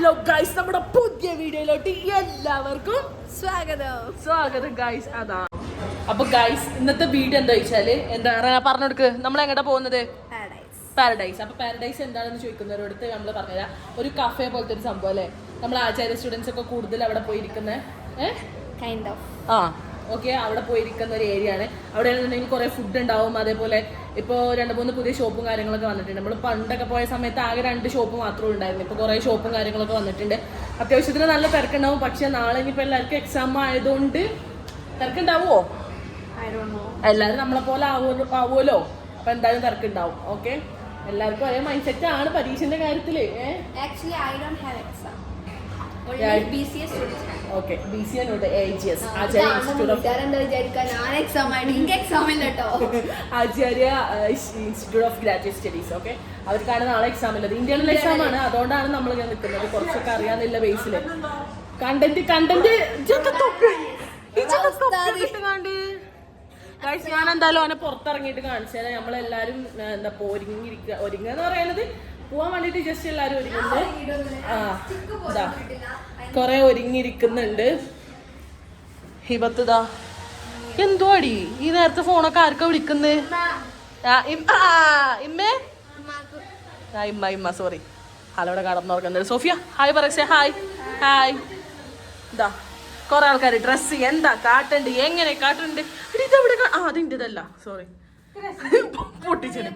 Hello guys, നമ്മുടെ പുതിയ വീഡിയോയിലോട്ട് എല്ലാവർക്കും സ്വാഗതം ഗൈസ്. അതാ അപ്പൊ ഗൈസ്, ഇന്നത്തെ വീഡിയോ എന്താ വെച്ചാല് പറഞ്ഞു കൊടുക്ക്, നമ്മൾ എങ്ങോട്ടാ പോകുന്നത്? പാരഡൈസ്. അപ്പൊ പാരഡൈസ് എന്താണെന്ന് ചോദിക്കുന്നവരോടത്ത് നമ്മൾ പറഞ്ഞുതരാം. ഒരു കഫേ പോലത്തെ ഒരു സംഭവം അല്ലേ, നമ്മൾ ആചാര്യ സ്റ്റുഡൻസ് ഒക്കെ കൂടുതൽ അവിടെ പോയിരിക്കുന്ന ഓക്കെ, അവിടെ പോയിരിക്കുന്ന ഒരു ഏരിയ ആണ്. അവിടെ ആണെന്നുണ്ടെങ്കിൽ കുറെ ഫുഡ് ഉണ്ടാവും. അതേപോലെ ഇപ്പോൾ 2-3 പുതിയ ഷോപ്പും കാര്യങ്ങളൊക്കെ വന്നിട്ടുണ്ട്. നമ്മൾ പണ്ടൊക്കെ പോയ സമയത്ത് ആകെ 2 ഷോപ്പ് മാത്രമേ ഉണ്ടായിരുന്നു. ഇപ്പോൾ കുറേ ഷോപ്പും കാര്യങ്ങളൊക്കെ വന്നിട്ടുണ്ട്. അത്യാവശ്യത്തിന് നല്ല തിരക്കുണ്ടാവും. പക്ഷെ നാളെ ഇനിയിപ്പോൾ എല്ലാവർക്കും എക്സാം ആയതുകൊണ്ട് തിരക്കുണ്ടാവുമോ? എല്ലാവരും നമ്മളെ പോലെ ആവുമല്ലോ. അപ്പം എന്തായാലും തിരക്കുണ്ടാവും. ഓക്കെ, എല്ലാവർക്കും ഒരേ മൈൻഡ് സെറ്റ് ആണ് പരീക്ഷന്റെ കാര്യത്തില്. Okay, BCA not AGS Acharya institute of graduate studies. Okay, അവർക്കാണ് നാളെ എക്സാം ഉള്ളത്. ഇന്റേണൽ എക്സാം ആണ്. അതുകൊണ്ടാണ് നമ്മൾ ഇങ്ങനെ നിൽക്കുന്നത്. കുറച്ചൊക്കെ അറിയാന്നില്ല ബേസില്. കണ്ടന്റ് ഞാൻ എന്തായാലും അവനെ പുറത്തിറങ്ങിയിട്ട് കാണിച്ചു തരാം. നമ്മളെല്ലാരും എന്താ ഒരുങ്ങന്ന് പറയുന്നത് പോവാൻ വേണ്ടിട്ട് ജസ്റ്റ് എല്ലാരും ഒരുങ്ങുന്നത്. ഇതാ കൊറേ ഒരുങ്ങിയിരിക്കുന്നുണ്ട്. ഹിബത്തിതാ എന്തോ അടി ഈ നേരത്തെ ഫോണൊക്കെ ആർക്കാ വിളിക്കുന്നത്? ഇമ്മ സോറി. ഹലോടെ കടന്നുറക്കുന്നത്. സോഫിയ ഹായ് പറയേ. ഹായ്. ഇതാ കൊറേ ആൾക്കാർ ഡ്രസ് എന്താ കാട്ടണ്ട്, എങ്ങനെ കാട്ടുണ്ട്. ഇതെവിടെ? അതിൻ്റെതല്ല, സോറി, പൊട്ടിച്ചത്.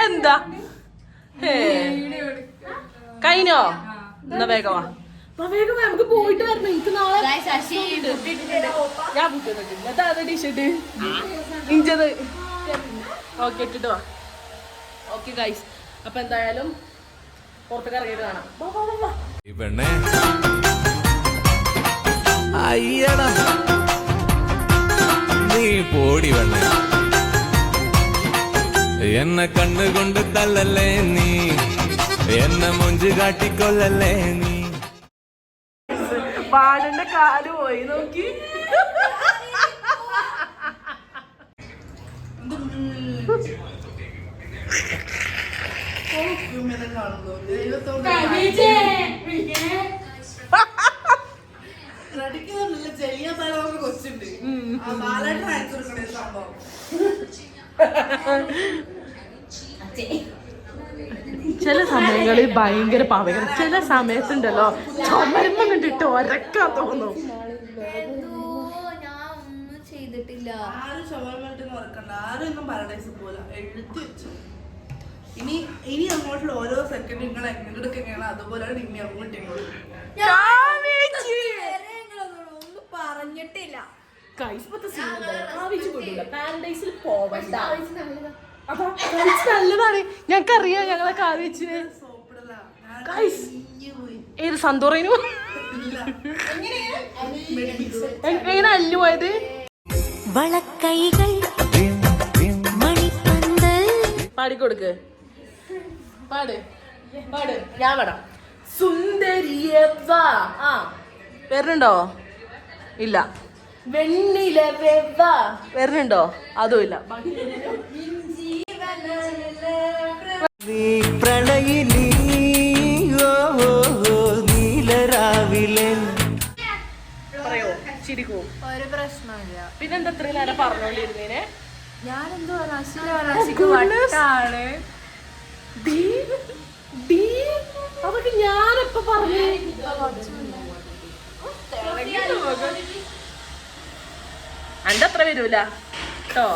എന്താ കഴിഞ്ഞോ? എന്നാ വേഗമാ നമുക്ക് പോയിട്ട് വരണം. എനിക്ക് നാളെ ഞാൻ പുട്ടിട്ടില്ല. അതെ ടീഷർട്ട് ഇഞ്ചത്. ഓക്കെ, ഇട്ടിട്ട് വാ. ഓക്കെ ഗൈസ്, അപ്പൊ എന്തായാലും പുറത്തേക്ക് ഇറങ്ങിയിട്ട് കാണാം. നീ പോടി വേണ എന്നെ കണ്ണുകൊണ്ട് തള്ളല്ലേ നീ, എന്നെ മുഞ്ചു കാട്ടിക്കൊള്ളല്ലേ നീ. പാടന്റെ കാല് പോയി നോക്കി. ചില സമയങ്ങളിൽ ഭയങ്കര പാവകൾ, ചില സമയത്തുണ്ടല്ലോ ചുമരുമ്പം കണ്ടിട്ട് ഒരക്കാൻ തോന്നും. ഇനി അങ്ങോട്ടുള്ള ഓരോ സെക്കൻഡ് നിങ്ങൾ എങ്ങനെയാണ് അതുപോലെയാണ് ഇനി അങ്ങോട്ട് പറഞ്ഞിട്ടില്ല. പാരഡൈസിൽ പോവണ്ട. നല്ലതാണ്, ഞങ്ങൾക്കറിയാം. ഞങ്ങളെ കാവിച്ച് ഏത് സന്തോറേനു എങ്ങനെ അല്ലു പോയത്? പാടിക്കൊടുക്ക്. പാട് ഞാൻ പാടാം. സുന്ദരിയവ വരുന്നുണ്ടോ? ഇല്ല. വെണ്ണിലവ വരുന്നുണ്ടോ? അതും ഇല്ല. പറയോ? ചിരിക്കൂ. ഒരു പ്രശ്നമില്ല. പിന്നെന്താ ഇത്രയും നേരം പറഞ്ഞോണ്ടിരുന്നേനെ? ഞാനെന്തോ അവർക്ക് ഞാനെപ്പ പറഞ്ഞു? അന്റെ അത്ര വരൂല കേട്ടോ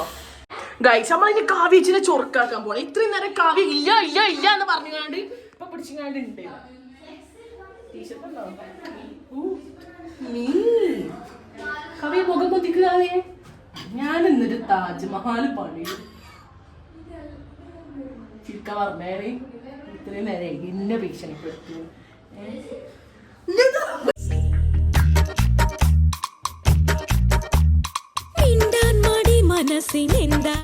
ഗൈസ്. നമ്മളിനി കാവ്യച്ചിനെ ചൊറുക്കാക്കാൻ പോണേ. ഇത്രയും നേരം കാവ്യ ഇല്ല എന്ന് പറഞ്ഞുകൊണ്ട് ഇപ്പൊ പിടിച്ചിങ്ങാണ്ട് ഉണ്ട്. കവി മുഖം കൊതിക്കാതെ ഞാൻ എന്നൊരു താജ്മഹാൽ പണി ചിക്ക പറഞ്ഞേനെ. ഇത്രയും നേരം എന്നെ ഭീഷണിപ്പെടുത്തു. മനസ്സിനെന്താ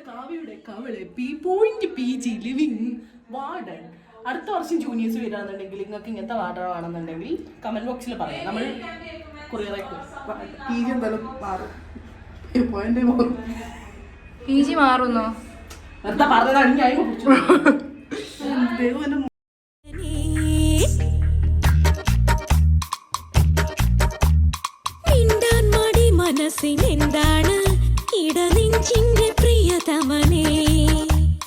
കാവ്യയുടെ കവള് PG ലിവിങ് വാർഡൻ. അടുത്ത വർഷം ജൂനിയേഴ്സ് വരാന്നുണ്ടെങ്കിൽ നിങ്ങൾക്ക് ഇങ്ങനത്തെ വാർഡൻ ആണെന്നുണ്ടെങ്കിൽ കമന്റ് ബോക്സിൽ പറയാം. നമ്മൾ കൊറിയർ അയക്കും. PG എന്തായാലും മാറും. പോയിന്റ് മാറും. PG മാറുന്നോ? എന്താ പറഞ്ഞതാണ് ഞാൻ ദൈവം എന്നെ മിണ്ടാൻ മടി മനസ്സിനെന്താണ് ഇടനെഞ്ചിന്റെ പ്രിയതമനേ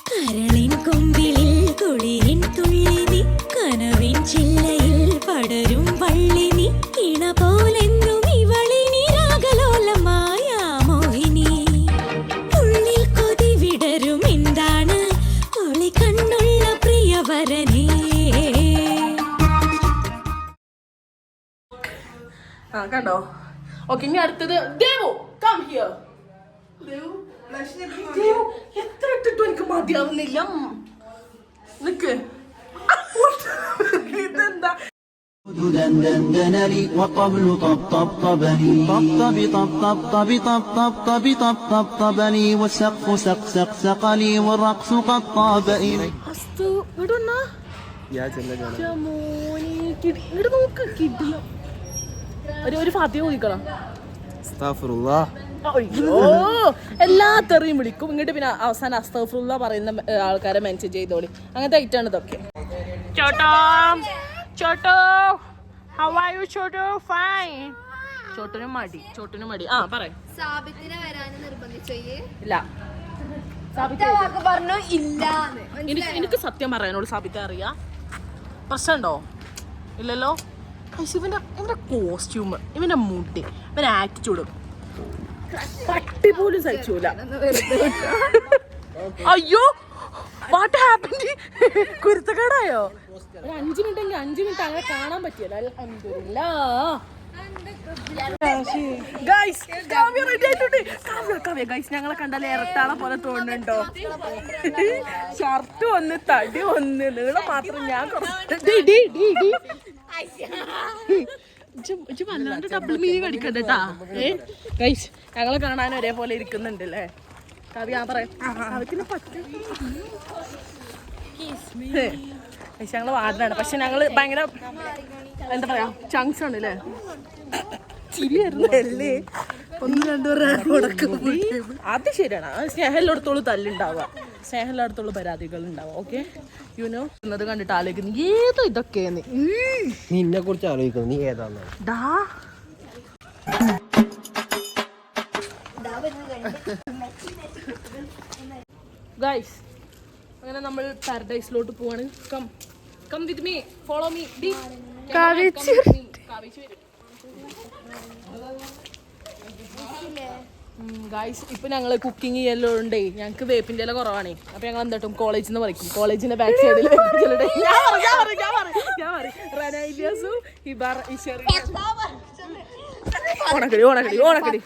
കരളിൻ കൊമ്പിളിൽ കുളിരിൻ തുള്ളി നീ കനവിൻ ചില്ലയിൽ പടരും വള്ളി നീ ഇണ പോലെന്നും ഇവളിനി രാഗലോലമായ മോഹിനി ഉള്ളിൽ കൊതി വിടരും എന്താണ് ഒളി കണ്ണുള്ള പ്രിയവരനേ. ആ കണ്ടോ. ഓക്കെ, ഇനി അടുത്തത് ദേവു കം ഹിയർ. ദൈവം ലക്ഷ്മി ദേവു എത്ര ഇട്ടിട്ടും എനിക്ക് മതിയാവുന്നില്ല. നിക്ക് ഇതെന്താ دندن لي والطبل طبطبني طبطب طبطب طبطب طب طبطبني والسقف سق لي والرقص قد طاب إلي അസ്തു ഇടുന്നാ ഇങ്ങോട്ട് നോക്ക് കിട്ടില്ല. ഒരു ഫാത്തിയ കുടിക്കണം. അയ്യോ എല്ലാ തെറിയും വിളിക്കും ഇങ്ങോട്ട്, പിന്നെ അവസാനം അസ്തഗ്ഫിറുല്ലാ പറയുന്ന ആൾക്കാരെ മെൻഷൻ ചെയ്തോളി. അങ്ങനത്തെ ഐറ്റാണ് ഇതൊക്കെ. ചോട്ടോ ചോട്ടോ ഹൗ ആർ യു ചോട്ടോ? ഫൈൻ. ചോട്ടിന് മടി. ആ പറയ്. സാബിത്തിനെ വരാൻ നിർബന്ധിച്ചോ? ഇല്ല, പറഞ്ഞു ഇല്ല. എനിക്ക് സത്യം പറയാനോട് സാബിത്തെ അറിയാ. പ്രശ്നമുണ്ടോ? ഇല്ലല്ലോ. ഇവന്റെ കോസ്റ്റ്യൂം, ഇവന്റെ മുടി, ഇവന്റെ ആറ്റിറ്റ്യൂഡ് പട്ടി പോലും സഹിച്ചൂല. അയ്യോ വാട്ട് ഹാപ്പൻഡ്? കുരുത്തക്കേടായോ? ഒരു 5 മിനിറ്റ് അങ്ങനെ കാണാൻ പറ്റിയല്ലോ. അൽഹംദുലില്ലാ. ഗൈസ് ഞങ്ങളെ കണ്ടാലേ ഇരട്ടാളെ പോലെ തോന്നുന്നുണ്ടോ? ഷർട്ട് ഒന്ന്, തടി ഒന്ന്, നീളം മാത്രം. ഞാൻ വല്ലാണ്ട് ഡബിൾ മീനിങ് അടിക്കണ്ടട്ടാ. ഗൈസ് ഞങ്ങളെ കാണാൻ ഒരേപോലെ ഇരിക്കുന്നുണ്ട് അല്ലേ? കവി ഞാൻ പറയാം ഞങ്ങള് വാർഡിലാണ്. പക്ഷെ ഞങ്ങള് ഭയങ്കര എന്താ പറയാ ചങ്സ് ആണ് അല്ലേ? ചിരിയായിരുന്നല്ലേ? 1-2 അത് ശരിയാണ്. സ്നേഹമില്ലാടത്തോളം തല്ലുണ്ടാവുക, സ്നേഹമില്ലാടത്തോളം പരാതികൾ ഉണ്ടാവുക. ഓക്കെ യുനോ എന്നത് കണ്ടിട്ട് ആലോചിക്കുന്നു ഏതോ ഇതൊക്കെയെന്ന്. നിന്നെ കുറിച്ച് ആലോചിക്കുന്നു, നീ ഏതാന്ന്? ഗൈസ് അങ്ങനെ നമ്മൾ പാരഡൈസിലോട്ട് പോവാണ്. Come with me, follow me. Guys ഇപ്പൊ ഞങ്ങള് കുക്കിംഗ് ചെയ്യലുണ്ടേ. ഞങ്ങക്ക് വേപ്പിന്റെ ഇല കുറവാണേ. അപ്പൊ ഞങ്ങൾ എന്താട്ടും കോളേജിൽ നിന്ന് പറിക്കും. കോളേജിന്റെ ബാക്ക് സൈഡിൽ ഓണക്കടി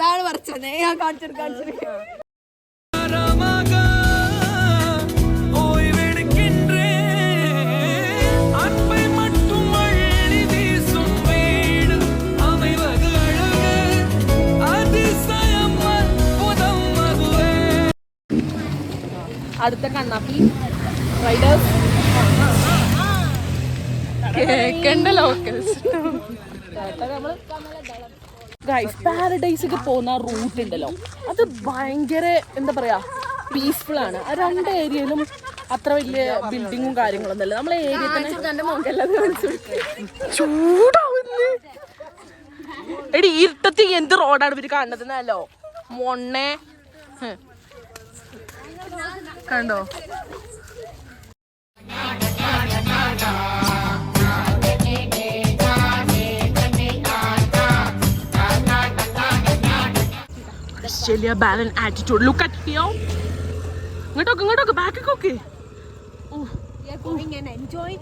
അടുത്ത കണ്ണാപ്പി റൈഡേഴ്സ് ഗൈസ് പാരഡൈസിക്ക് പോകുന്ന റൂട്ട് ഉണ്ടല്ലോ, അത് ഭയങ്കര എന്താ പറയാ പീസ്ഫുൾ ആണ്. ആ 2 ഏരിയയിലും അത്ര വലിയ ബിൽഡിങ്ങും കാര്യങ്ങളൊന്നും അല്ല. നമ്മളെ ഏരിയ തന്നെ ചൂടാവുന്നു. എടി ഇരുട്ടത്തി എന്ത് റോഡാണ് ഇവര് കാണുന്നതെന്നല്ലോ മൊണ്ണേ. കണ്ടോ Australia balance attitude. Look at here. ഇങ്ങോട്ടൊക്കെ ബാക്കിക്കൊക്കെ. We are going and enjoying.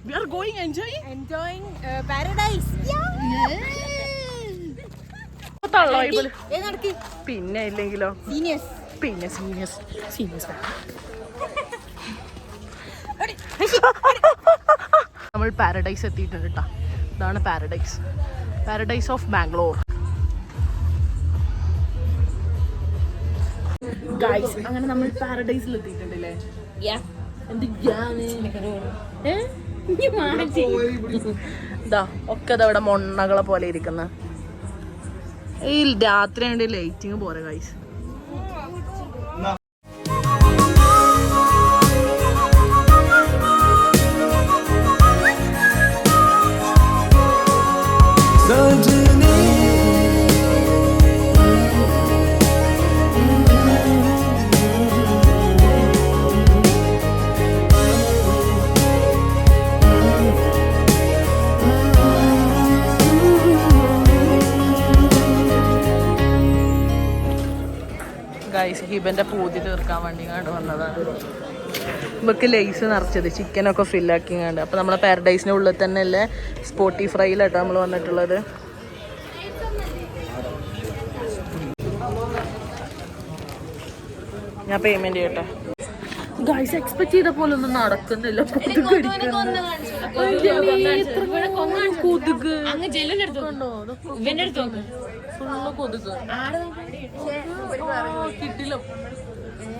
We are going Enjoying paradise. പിന്നെ ഇല്ലെങ്കിലോ Genius. പിന്നെ സീനിയേഴ്സ് നമ്മൾ പാരഡൈസ് എത്തിയിട്ടുണ്ട് കേട്ടോ. ഇതാണ് പാരഡൈസ് ഓഫ് ബാംഗ്ലൂർ. ഗൈസ് അങ്ങനെ നമ്മൾ പാരഡൈസിൽ എത്തിയിട്ടുണ്ടല്ലേ? ഇതാ ഒക്കെ അതവിടെ മൊണ്ണകളെ പോലെ ഇരിക്കുന്ന ഈ രാത്രി വേണ്ടി ലൈറ്റിങ് പോരെ ഗൈസ്. ഗൈസ് ഹിബന്റെ പൂതി തീർക്കാൻ വേണ്ടി കണ്ട് വന്നതാണ്. ഇവക്ക് ലേസ് നിറച്ചത് ചിക്കനൊക്കെ ഫില്ലാക്കി കണ്ട്. അപ്പോൾ നമ്മളെ പാരഡൈസിൻ്റെ ഉള്ളിൽ തന്നെ അല്ലേ സ്പോട്ടി ഫ്രൈയിലാട്ടോ നമ്മൾ വന്നിട്ടുള്ളത്. ഞാൻ പേയ്മെന്റ് ചെയ്യട്ടെ. ഗൈസ് എക്സ്പെക്ട് ചെയ്ത പോലെ ഒന്നും നടക്കുന്നില്ല.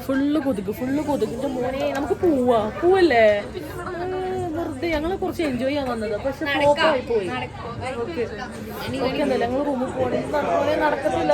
ഫുള്ള് കൊതുകിന്റെ മോനെ. നമുക്ക് പോവല്ലേ വെറുതെ ഞങ്ങള് കുറച്ച് എൻജോയ് ചെയ്യാൻ വന്നത്. പക്ഷെ ഫ്ലോപ്പായി പോയി. ഓക്കെ എന്നല്ല ഞങ്ങൾ റൂമിൽ പോകണേ നടക്കത്തില്ല.